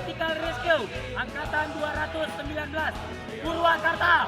Vertical Rescue Angkatan 219 Purwakarta.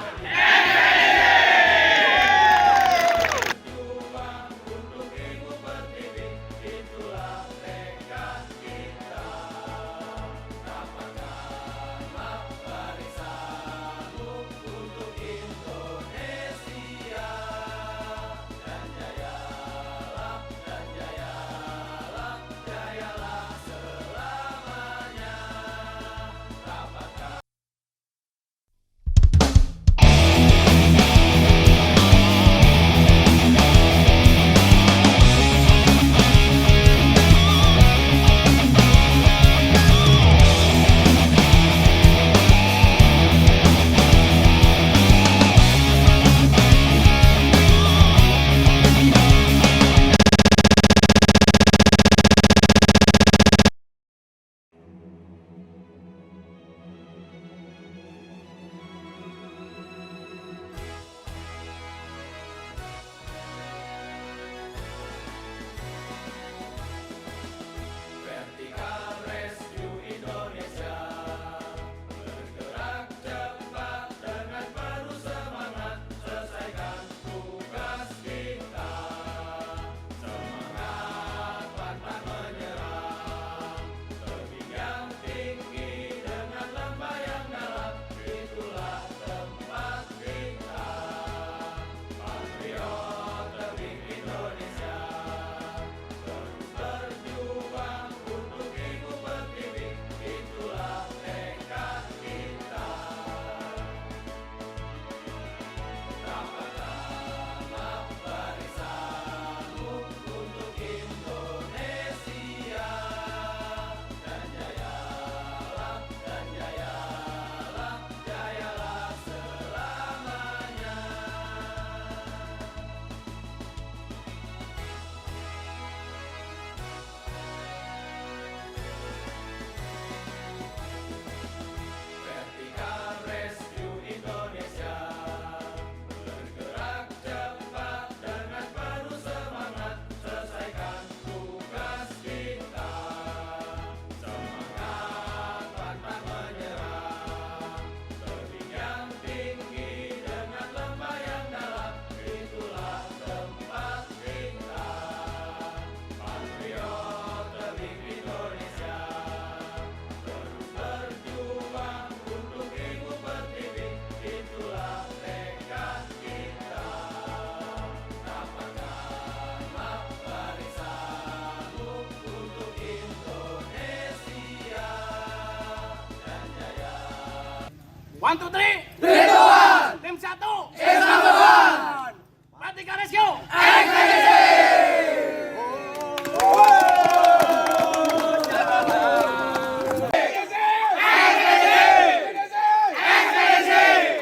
One, two, three. 3, 2, 1. Tim 1. Is number 1. Vertical Rescue. Expedition.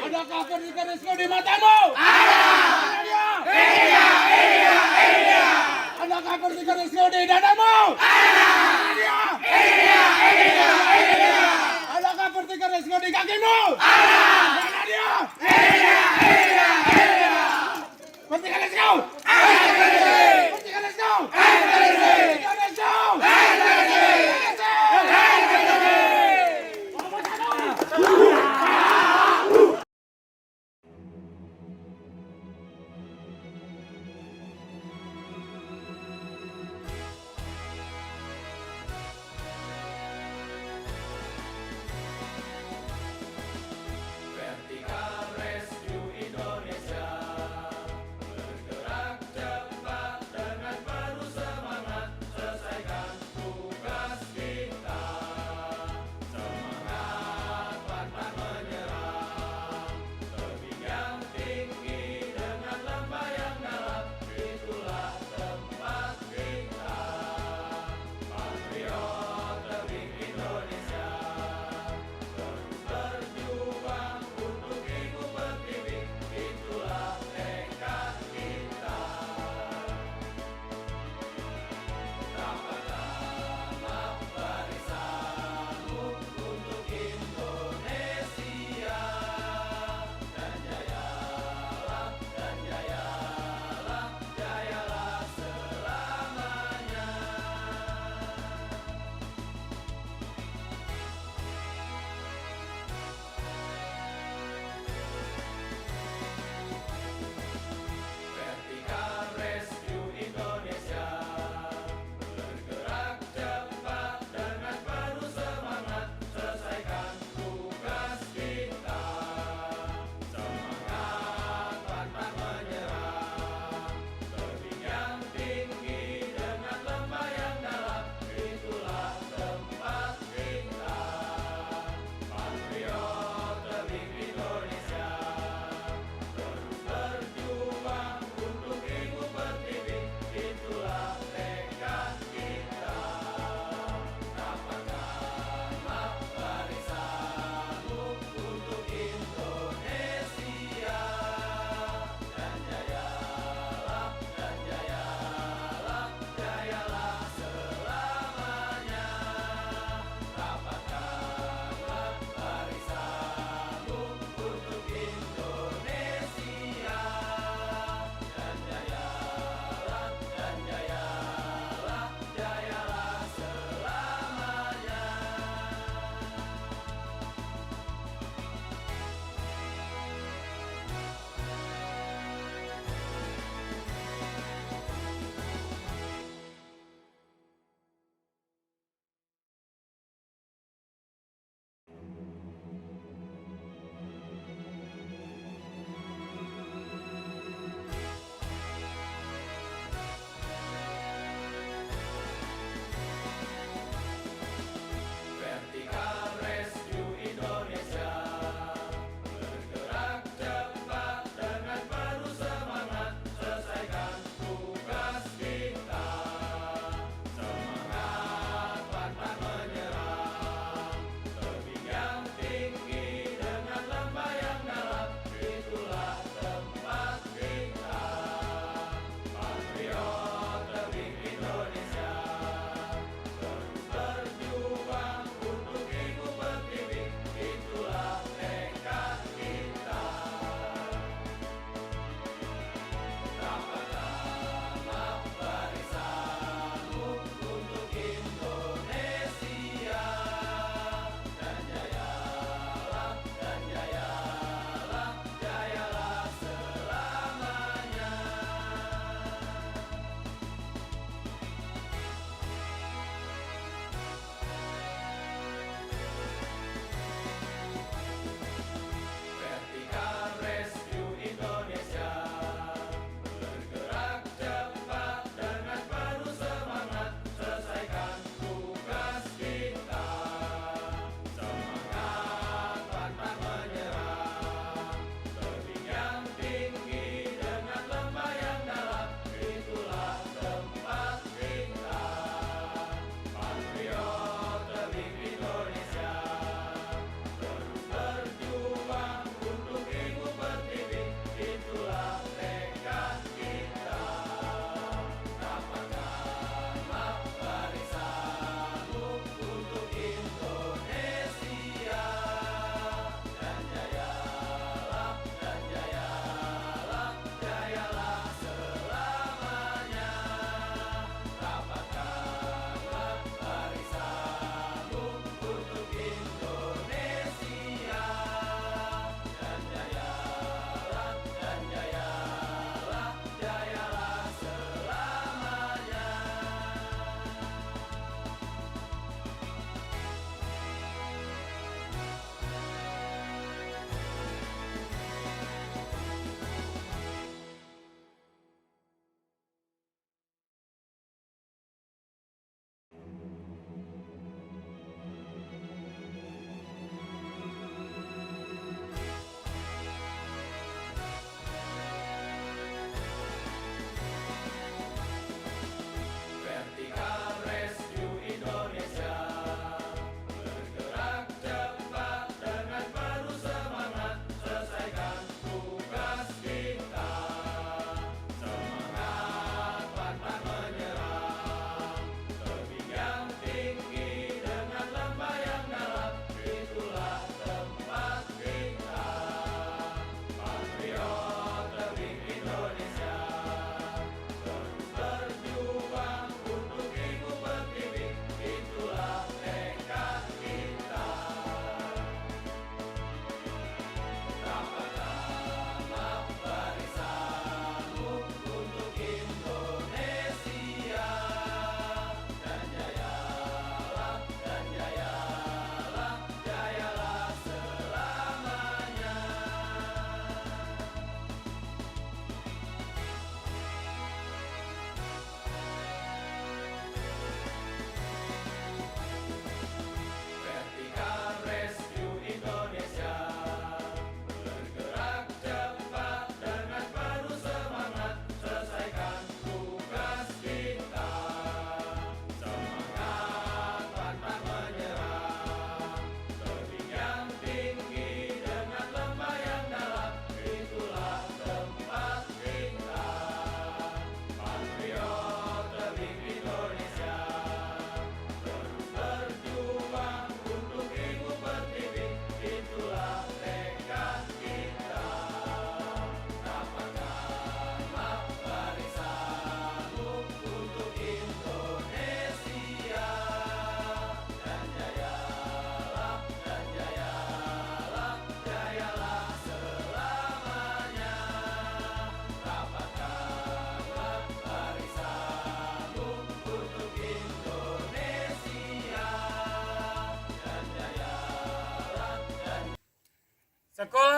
Adakah Vertical Rescue di matamu? Ada. Ini. Adakah Vertical Rescue di dadamu? Ada. Ini. Adakah Vertical Rescue di kakimu? Ada.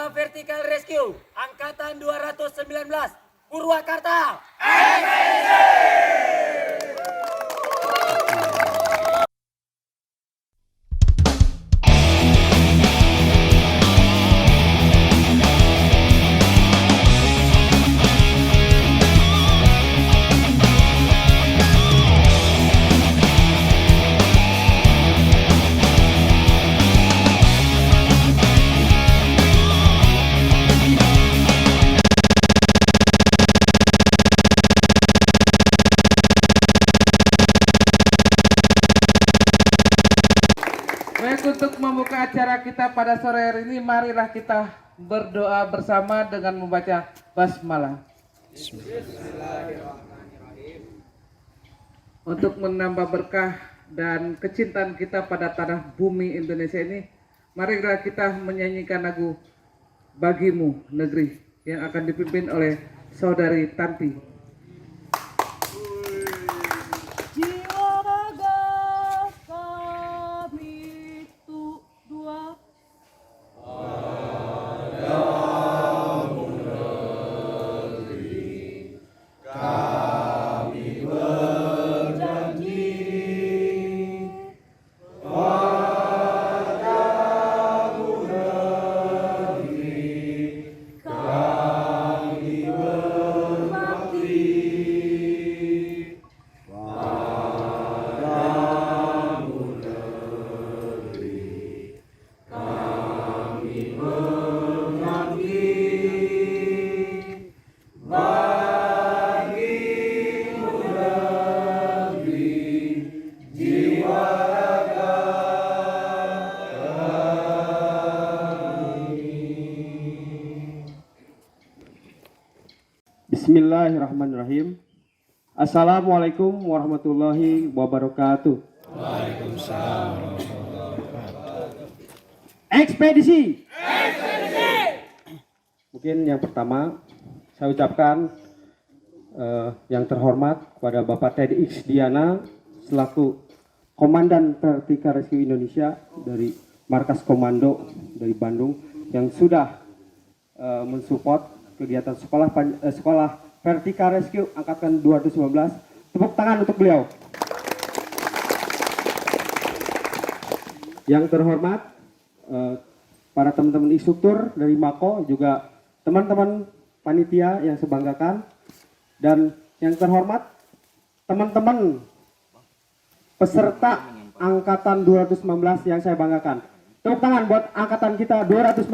Anggota Vertical Rescue Angkatan 219 Purwakarta. Baik, untuk membuka acara kita pada sore hari ini, marilah kita berdoa bersama dengan membaca basmalah. Untuk menambah berkah dan kecintaan kita pada tanah bumi Indonesia ini, marilah kita menyanyikan lagu Bagimu Negeri yang akan dipimpin oleh Saudari Tanti. Jiwa raga kami dua Bismillahirrahmanirrahim. Assalamualaikum warahmatullahi wabarakatuh. Waalaikumsalam. Ekspedisi. Mungkin yang pertama saya ucapkan yang terhormat kepada Bapak Teddy X Diana selaku Komandan Vertical Rescue Indonesia dari Markas Komando dari Bandung yang sudah mensupport kegiatan sekolah Vertical Rescue Angkatan 219. Tepuk tangan untuk beliau. Yang terhormat para teman-teman instruktur dari Mako, juga teman-teman panitia yang saya banggakan, dan yang terhormat teman-teman peserta Angkatan 219 yang saya banggakan. Tepuk tangan buat angkatan kita 219.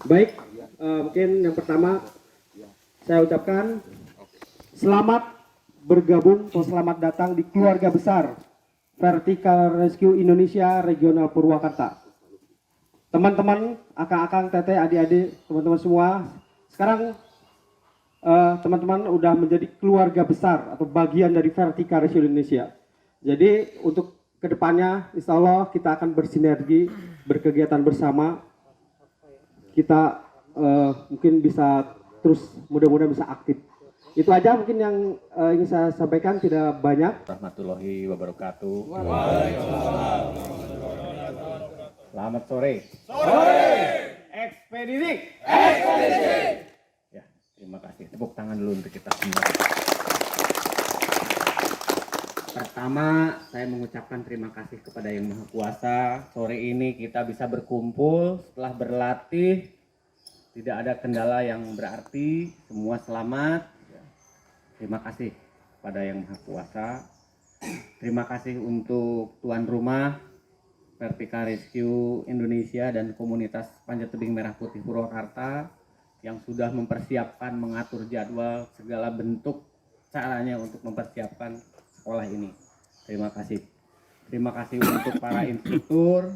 Baik, mungkin yang pertama saya ucapkan selamat bergabung atau selamat datang di keluarga besar Vertical Rescue Indonesia Regional Purwakarta. Teman-teman, akang-akang, teteh, adik-adik, teman-teman semua, sekarang teman-teman udah menjadi keluarga besar atau bagian dari Vertical Rescue Indonesia. Jadi untuk kedepannya, insya Allah kita akan bersinergi, berkegiatan bersama. Kita mungkin bisa terus, mudah-mudahan bisa aktif. Itu aja mungkin yang ingin saya sampaikan, tidak banyak. Warahmatullahi wabarakatuh. Waalaikumsalam. Selamat sore. Ekspedisi. Ya, terima kasih. Tepuk tangan dulu untuk kita semua. Pertama, saya mengucapkan terima kasih kepada Yang Maha Kuasa. Sore ini kita bisa berkumpul setelah berlatih. Tidak ada kendala yang berarti, semua selamat. Terima kasih pada Yang Maha Kuasa. Terima kasih untuk tuan rumah Vertical Rescue Indonesia dan komunitas Panjat Tebing Merah Putih Purwakarta yang sudah mempersiapkan, mengatur jadwal, segala bentuk caranya untuk mempersiapkan sekolah ini. Terima kasih. Terima kasih untuk para instruktur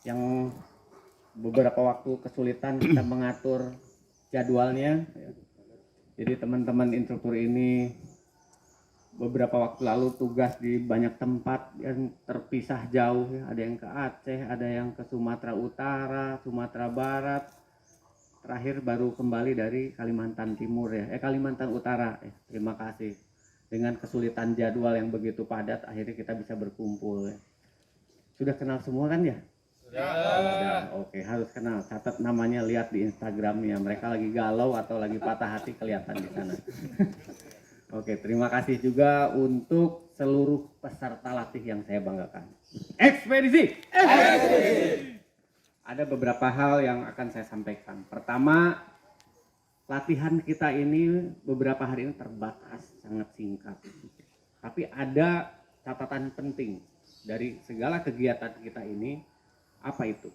yang beberapa waktu kesulitan kita mengatur jadwalnya. Jadi teman-teman instruktur ini beberapa waktu lalu tugas di banyak tempat yang terpisah jauh, ya. Ada yang ke Aceh, ada yang ke Sumatera Utara, Sumatera Barat, terakhir baru kembali dari Kalimantan Timur, ya, Kalimantan Utara. Terima kasih. Dengan kesulitan jadwal yang begitu padat, akhirnya kita bisa berkumpul, ya. Sudah kenal semua kan, ya? Oke, harus kenal. Catat namanya, lihat di Instagramnya. Mereka lagi galau atau lagi patah hati kelihatan di sana. Oke, terima kasih juga untuk seluruh peserta latih yang saya banggakan. Ekspedisi! Ada beberapa hal yang akan saya sampaikan. Pertama, latihan kita ini beberapa hari ini terbatas, sangat singkat. Tapi ada catatan penting dari segala kegiatan kita ini. Apa itu?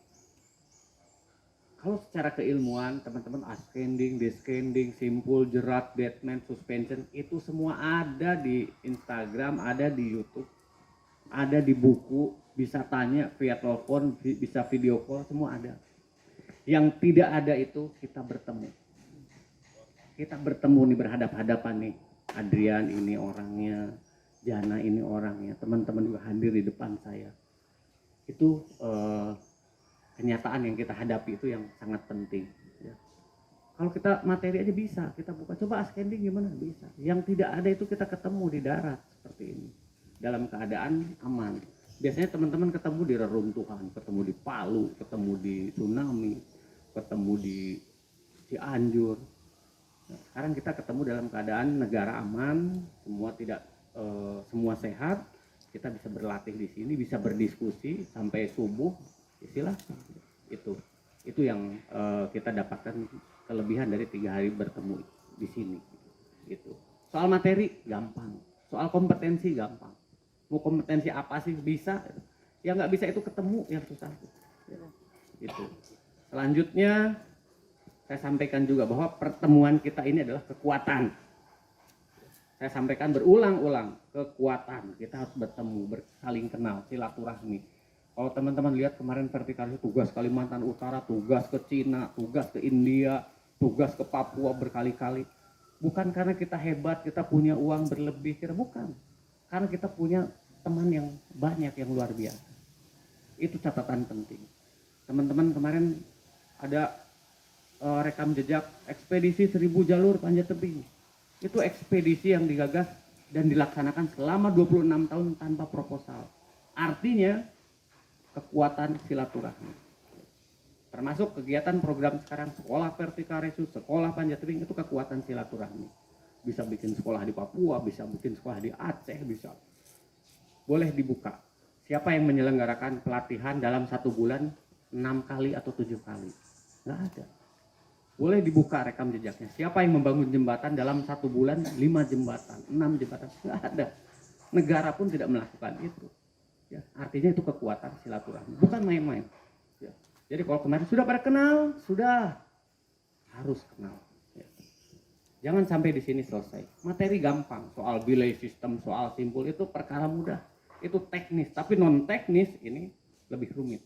Kalau secara keilmuan, teman-teman ascending, descending, simpul, jerat, deadman, suspension, itu semua ada di Instagram, ada di YouTube, ada di buku, bisa tanya via telepon, bisa video call, semua ada. Yang tidak ada itu kita bertemu. Kita bertemu nih, berhadap-hadapan nih. Adrian ini orangnya, Jana ini orangnya, teman-teman juga hadir di depan saya. Itu kenyataan yang kita hadapi, itu yang sangat penting ya. Kalau kita materi aja bisa, kita buka, coba ascending gimana, bisa. Yang tidak ada itu kita ketemu di darat seperti ini, dalam keadaan aman. Biasanya teman-teman ketemu di reruntuhan, ketemu di Palu, ketemu di tsunami, ketemu di Cianjur. Nah, sekarang kita ketemu dalam keadaan negara aman, semua sehat, kita bisa berlatih di sini, bisa berdiskusi sampai subuh. Silahkan. Itu yang kita dapatkan kelebihan dari 3 hari bertemu di sini. Itu soal materi gampang, soal kompetensi gampang. Mau kompetensi apa sih bisa, yang nggak bisa itu ketemu yang susah. Itu. Selanjutnya saya sampaikan juga bahwa pertemuan kita ini adalah kekuatan. Saya sampaikan berulang-ulang, kekuatan. Kita harus bertemu, saling kenal, silaturahmi. Kalau teman-teman lihat kemarin vertikal tugas Kalimantan Utara, tugas ke Cina, tugas ke India, tugas ke Papua berkali-kali. Bukan karena kita hebat, kita punya uang berlebih, bukan. Karena kita punya teman yang banyak, yang luar biasa. Itu catatan penting. Teman-teman kemarin ada rekam jejak ekspedisi 1000 jalur panjat tebing. Itu ekspedisi yang digagas dan dilaksanakan selama 26 tahun tanpa proposal. Artinya kekuatan silaturahmi. Termasuk kegiatan program sekarang, sekolah vertikal resus, sekolah panjat tebing, itu kekuatan silaturahmi. Bisa bikin sekolah di Papua, bisa bikin sekolah di Aceh, bisa. Boleh dibuka. Siapa yang menyelenggarakan pelatihan dalam 1 bulan 6 kali atau 7 kali? Nggak ada. Boleh dibuka rekam jejaknya. Siapa yang membangun jembatan dalam 1 bulan 5 jembatan, 6 jembatan? Nggak ada. Negara pun tidak melakukan itu. Ya, artinya itu kekuatan silaturahmi, bukan main-main. Ya. Jadi kalau kemarin sudah pada kenal, sudah harus kenal. Ya. Jangan sampai di sini selesai. Materi gampang, soal belay sistem, soal simpul itu perkara mudah. Itu teknis, tapi non teknis ini lebih rumit.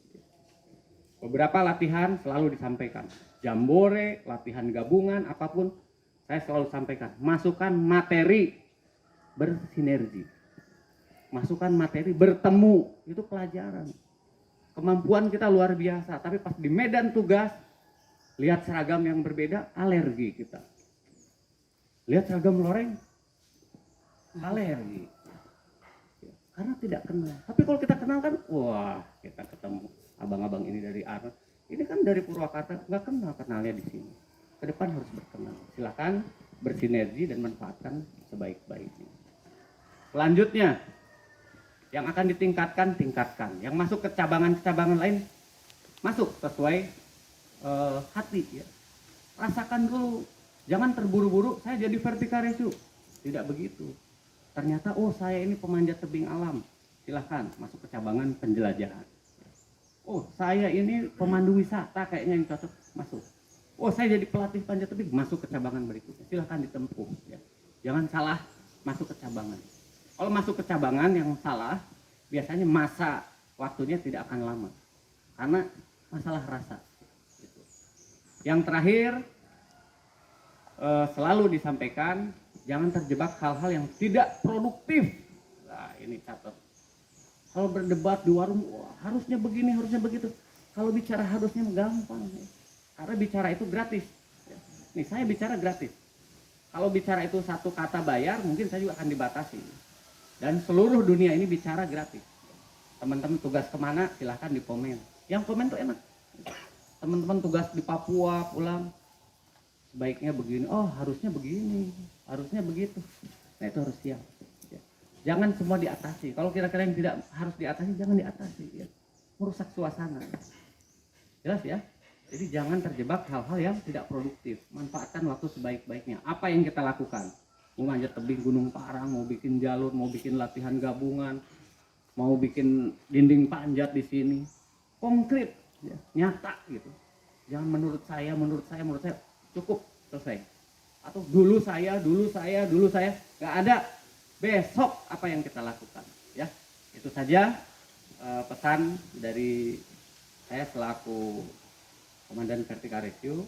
Beberapa latihan selalu disampaikan, jambore, latihan gabungan, apapun saya selalu sampaikan. Masukkan materi bersinergi. Masukkan materi bertemu, itu pelajaran. Kemampuan kita luar biasa, tapi pas di medan tugas, lihat seragam yang berbeda, alergi kita. Lihat seragam loreng, alergi. Karena tidak kenal. Tapi kalau kita kenal kan, wah, kita ketemu abang-abang ini dari Arno. Ini kan dari Purwakarta, nggak kenalnya di sini. Ke depan harus berkenal. Silakan bersinergi dan manfaatkan sebaik-baiknya. Selanjutnya, yang akan ditingkatkan, tingkatkan. Yang masuk ke cabangan-cabangan lain, masuk sesuai hati. Ya. Rasakan dulu, jangan terburu-buru, saya jadi vertikal resu. Tidak begitu. Ternyata, oh saya ini pemanjat tebing alam. Silahkan masuk ke cabangan penjelajahan. Oh saya ini pemandu wisata, kayaknya yang cocok, masuk. Oh saya jadi pelatih panjat tebing, masuk ke cabangan berikutnya. Silahkan ditempuh. Ya. Jangan salah masuk ke cabangan. Kalau masuk ke cabangan yang salah, biasanya masa waktunya tidak akan lama. Karena masalah rasa. Gitu. Yang terakhir, selalu disampaikan, jangan terjebak hal-hal yang tidak produktif. Nah ini catat. Kalau berdebat di warung, wah, harusnya begini, harusnya begitu. Kalau bicara harusnya gampang. Karena bicara itu gratis. Nih saya bicara gratis. Kalau bicara itu satu kata bayar, mungkin saya juga akan dibatasi. Dan seluruh dunia ini bicara gratis. Teman-teman tugas kemana, silahkan di komen. yang komen tuh enak. Teman-teman tugas di Papua pulang, sebaiknya begini, oh harusnya begini, harusnya begitu. Nah itu harus siap. Ya. Jangan semua diatasi. Kalau kira-kira yang tidak harus diatasi, jangan diatasi. Ya. Merusak suasana. Jelas ya? Jadi jangan terjebak hal-hal yang tidak produktif. Manfaatkan waktu sebaik-baiknya. Apa yang kita lakukan? Mau manjat tebing Gunung Parang, mau bikin jalur, mau bikin latihan gabungan, mau bikin dinding panjat di sini. Konkret, ya, nyata gitu. Jangan menurut saya, cukup selesai. Atau dulu saya, nggak ada. Besok apa yang kita lakukan? Ya, itu saja pesan dari saya selaku Komandan Vertical Rescue.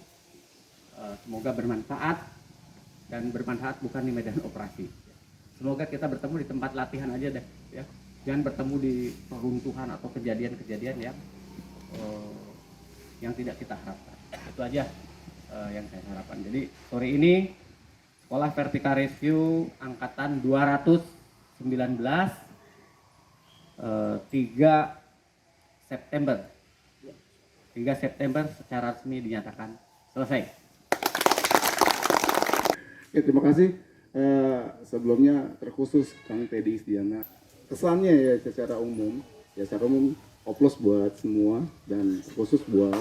Semoga bermanfaat, dan bermanfaat bukan di medan operasi. Semoga kita bertemu di tempat latihan aja deh, ya. Jangan bertemu di peruntuhan atau kejadian-kejadian yang tidak kita harapkan. Itu aja yang saya harapkan. Jadi sore ini Sekolah Vertical Rescue Angkatan 219 3 September secara resmi dinyatakan selesai. Ya, terima kasih. Sebelumnya terkhusus Kang Teddy Isdiana. Kesannya ya secara umum oplos buat semua dan khusus buat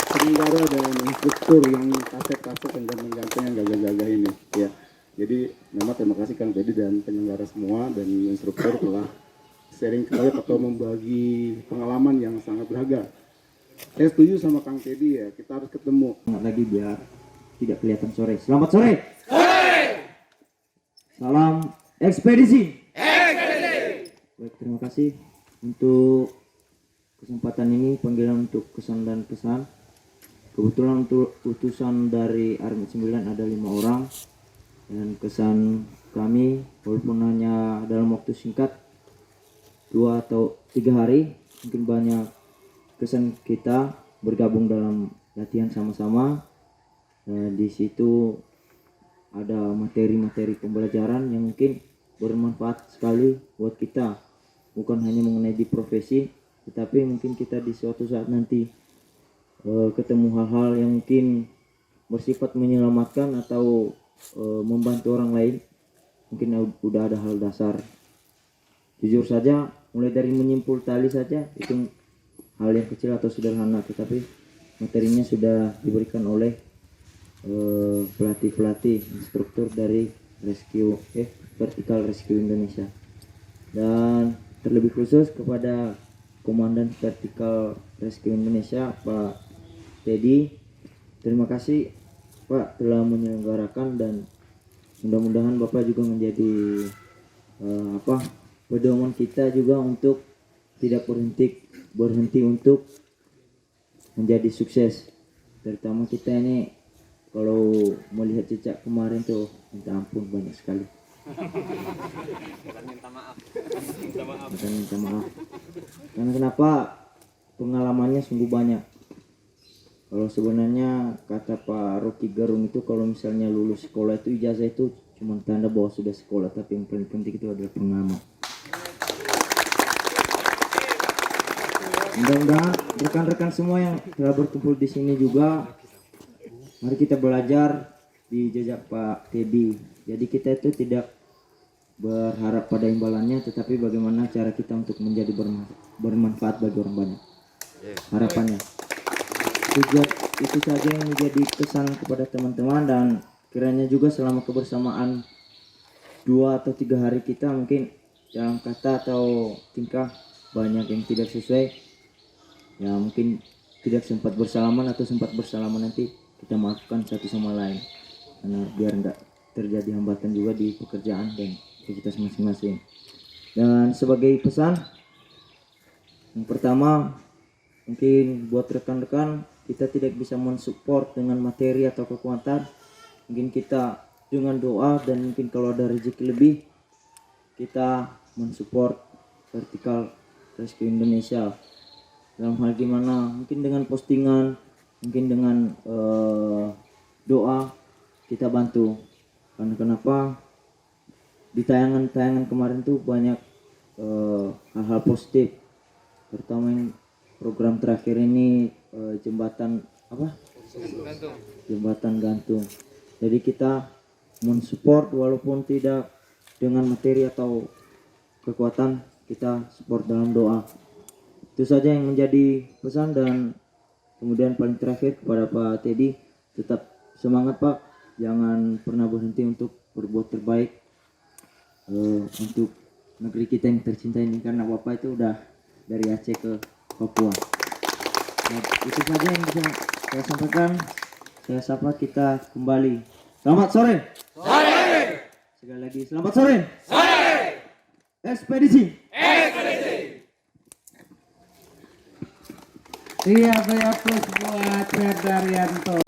penyelenggara dan instruktur yang kasep-kasep dan ganteng-ganteng yang gagah-gagah ini. Ya, jadi memang terima kasih Kang Teddy dan penyelenggara semua dan instruktur telah sharing kembali atau membagi pengalaman yang sangat berharga. Saya setuju sama Kang Teddy ya, kita harus ketemu Lagi biar tidak kelihatan sore. Selamat sore. Salam ekspedisi. Baik, terima kasih untuk kesempatan ini, panggilan untuk kesan dan pesan. Kebetulan untuk utusan dari Army 9 ada 5 orang, dan kesan kami walaupun hanya dalam waktu singkat 2 atau 3 hari, mungkin banyak kesan kita bergabung dalam latihan sama-sama. Di situ ada materi-materi pembelajaran yang mungkin bermanfaat sekali buat kita, bukan hanya mengenai di profesi, tetapi mungkin kita di suatu saat nanti ketemu hal-hal yang mungkin bersifat menyelamatkan atau membantu orang lain, mungkin udah ada hal dasar. Jujur saja, mulai dari menyimpul tali saja itu hal yang kecil atau sederhana, tetapi materinya sudah diberikan oleh pelatih instruktur dari Vertical Rescue Indonesia, dan terlebih khusus kepada Komandan Vertical Rescue Indonesia Pak Teddy. Terima kasih Pak telah menyelenggarakan, dan mudah-mudahan Bapak juga menjadi pedoman kita juga untuk tidak berhenti untuk menjadi sukses. Terutama kita ini kalau melihat jejak kemarin tuh, minta ampun banyak sekali. Minta maaf. Karena kenapa? Pengalamannya sungguh banyak. Kalau sebenarnya kata Pak Rocky Gerung itu, kalau misalnya lulus sekolah itu ijazah itu cuma tanda bahwa sudah sekolah, tapi yang paling penting itu adalah pengalaman. Mudah-mudahan rekan-rekan semua yang telah berkumpul di sini juga, mari kita belajar di jejak Pak Teddy. Jadi kita itu tidak berharap pada imbalannya, tetapi bagaimana cara kita untuk menjadi bermanfaat bagi orang banyak. Harapannya. Itu saja yang menjadi kesan kepada teman-teman, dan kiranya juga selama kebersamaan 2 atau 3 hari kita, mungkin dalam kata atau tingkah banyak yang tidak sesuai. Ya mungkin tidak sempat bersalaman atau sempat bersalaman, nanti kita maafkan satu sama lain, karena biar enggak terjadi hambatan juga di pekerjaan dan aktivitas masing-masing. Dan sebagai pesan yang pertama, mungkin buat rekan-rekan, kita tidak bisa mensupport dengan materi atau kekuatan, mungkin kita dengan doa, dan mungkin kalau ada rezeki lebih kita mensupport Vertical Rescue Indonesia. Dalam hal gimana? Mungkin dengan postingan, mungkin dengan doa kita bantu. Karena kenapa? Di tayangan-tayangan kemarin tuh banyak hal-hal positif, terutama yang program terakhir ini jembatan apa? Jembatan gantung. Jadi kita mensupport walaupun tidak dengan materi atau kekuatan, kita support dalam doa. Itu saja yang menjadi pesan. Dan kemudian paling terakhir kepada Pak Teddy, tetap semangat Pak, jangan pernah berhenti untuk berbuat terbaik untuk negeri kita yang tercinta ini, karena Bapak itu udah dari Aceh ke Papua. Nah, itu saja yang bisa saya sampaikan. Saya sapa kita kembali. Selamat sore. Sekali lagi selamat sore. Ekspedisi. Iya, saya plus buat Ferdaryanto.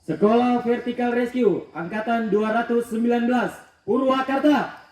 Sekolah Vertical Rescue Angkatan 219 Purwakarta.